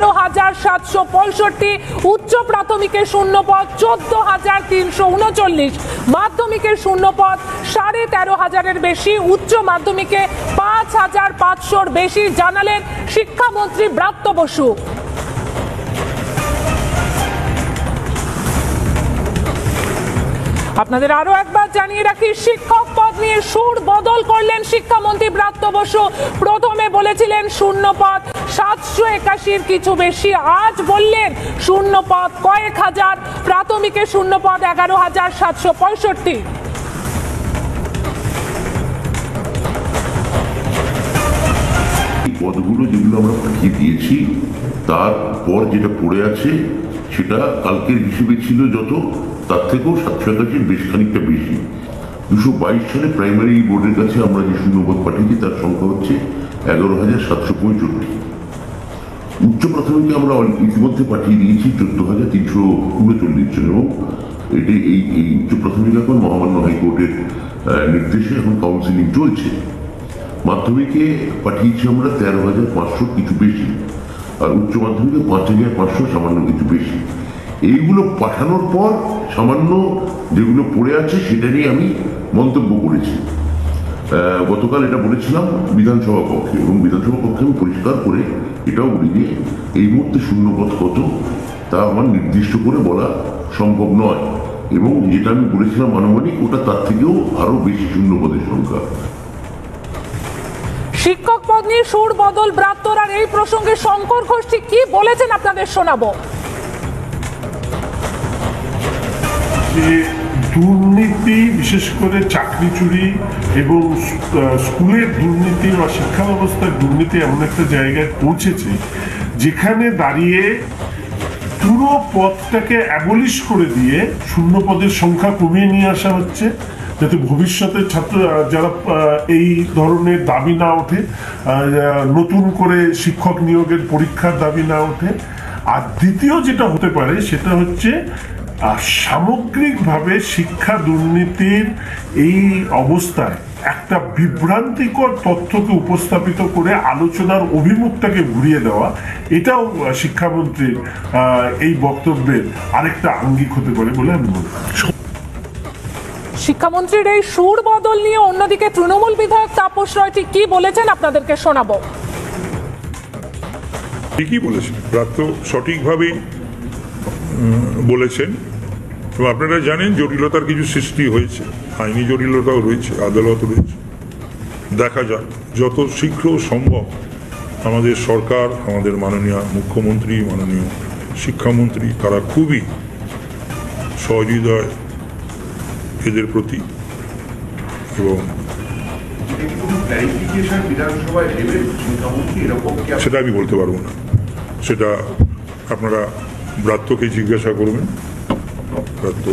13,765, উচ্চ প্রাথমিকের শূন্যপদ 14,339, মাধ্যমিকের শূন্যপদ 13,500-এর বেশি, উচ্চ মাধ্যমিকে 5,500-র বেশি, জানালেন শিক্ষামন্ত্রী ব্রাত্য বসু। আপনাদের আরো একবার জানিয়ে রাখি, শিক্ষক পদ নিয়ে সুর বদল করলেন শিক্ষামন্ত্রী ব্রাত্য বসু। প্রথমে বলেছিলেন শূন্যপদ 781-র কিছু বেশি, আজ বললেন শূন্যপদ কয়েক হাজার, প্রাথমিকের শূন্যপদ 11,765। পদগুলো যেগুলো আমরা পাঠিয়ে দিয়েছি তারপর যেটা পড়ে আছে সেটা কালকের হিসেবে ছিল যত, তার থেকেও 781 বেশ খানিকটা বেশি। 222 সালে প্রাইমারি বোর্ডের কাছে আমরা যে শূন্যপদ পাঠিয়েছি তার সংখ্যা হচ্ছে 11,765। উচ্চ প্রাথমিকে আমরা ইতিমধ্যে পাঠিয়ে দিয়েছি 14,339 জন, এবং এটি এই উচ্চ প্রাথমিক এখন মহামান্য হাইকোর্টের নির্দেশে এখন কাউন্সিলিং চলছে। মাধ্যমিকে পাঠিয়েছি আমরা 13,500 কিছু বেশি, আর উচ্চ মাধ্যমিকে 5,500 সামান্য কিছু বেশি। এইগুলো পাঠানোর পর সামান্য যেগুলো পড়ে আছে সেটা নিয়ে আমি মন্তব্য করেছি। গতকাল এটা বলেছিলাম বিধানসভা কক্ষে, এবং বিধানসভা কক্ষে আমি পরিষ্কার করে এটাও বলি যে এই মুহূর্তে শূন্যপদ কত তা আমার নির্দিষ্ট করে বলা সম্ভব নয়, এবং যেটা আমি বলেছিলাম আনুমানিক ওটা তার থেকেও আরো বেশি শূন্যপদের সংখ্যা। শিক্ষক পদ নিয়ে সুর বদল ব্রাত্যর, আর এই প্রসঙ্গে শঙ্কর ঘোষ ঠিক কি বলেছেন আপনাদের শোনাবো। যে দুর্নীতি, বিশেষ করে চাকরি চুরি এবং স্কুলের দুর্নীতি বা শিক্ষা ব্যবস্থার দুর্নীতি এমন একটা জায়গায় পৌঁছেছে যেখানে দাঁড়িয়ে পুরো পদটাকে অ্যাবলিশ করে দিয়ে শূন্য পদের সংখ্যা কমিয়ে নিয়ে আসা হচ্ছে, যাতে ভবিষ্যতে ছাত্র যারা এই ধরনের দাবি না ওঠে, নতুন করে শিক্ষক নিয়োগের পরীক্ষার দাবি না ওঠে। আর দ্বিতীয় যেটা হতে পারে সেটা হচ্ছে সামগ্রিকভাবে শিক্ষা দুর্নীতির এই অবস্থায় একটা বিভ্রান্তিকর তথ্যকে উপস্থাপিত করে আলোচনার অভিমুখটাকে ঘুরিয়ে দেওয়া, এটাও শিক্ষামন্ত্রীর এই বক্তব্যের আরেকটা আঙ্গিক হতে পারে বলে আমি মনে করি। শিক্ষামন্ত্রীর এই সুর বদল নিয়ে অন্যদিকে তৃণমূল বিধায়ক তাপস রায় ঠিক কি বলেছেন আপনাদেরকে শোনাবো। ঠিকই বলেছেন, ব্রাত্য সঠিকভাবেই বলেছেন, এবং আপনারা জানেন জটিলতার কিছু সৃষ্টি হয়েছে, আইনি জটিলতাও রয়েছে, আদালত রয়েছে। দেখা যাক যত শীঘ্র সম্ভব আমাদের সরকার, আমাদের মাননীয় মুখ্যমন্ত্রী, মাননীয় শিক্ষামন্ত্রী, তারা খুবই সহৃদয় এদের প্রতি, এবং সেটা আমি বলতে পারবো না, সেটা আপনারা ব্রাত্যকে জিজ্ঞাসা করবেন। ব্রাত্য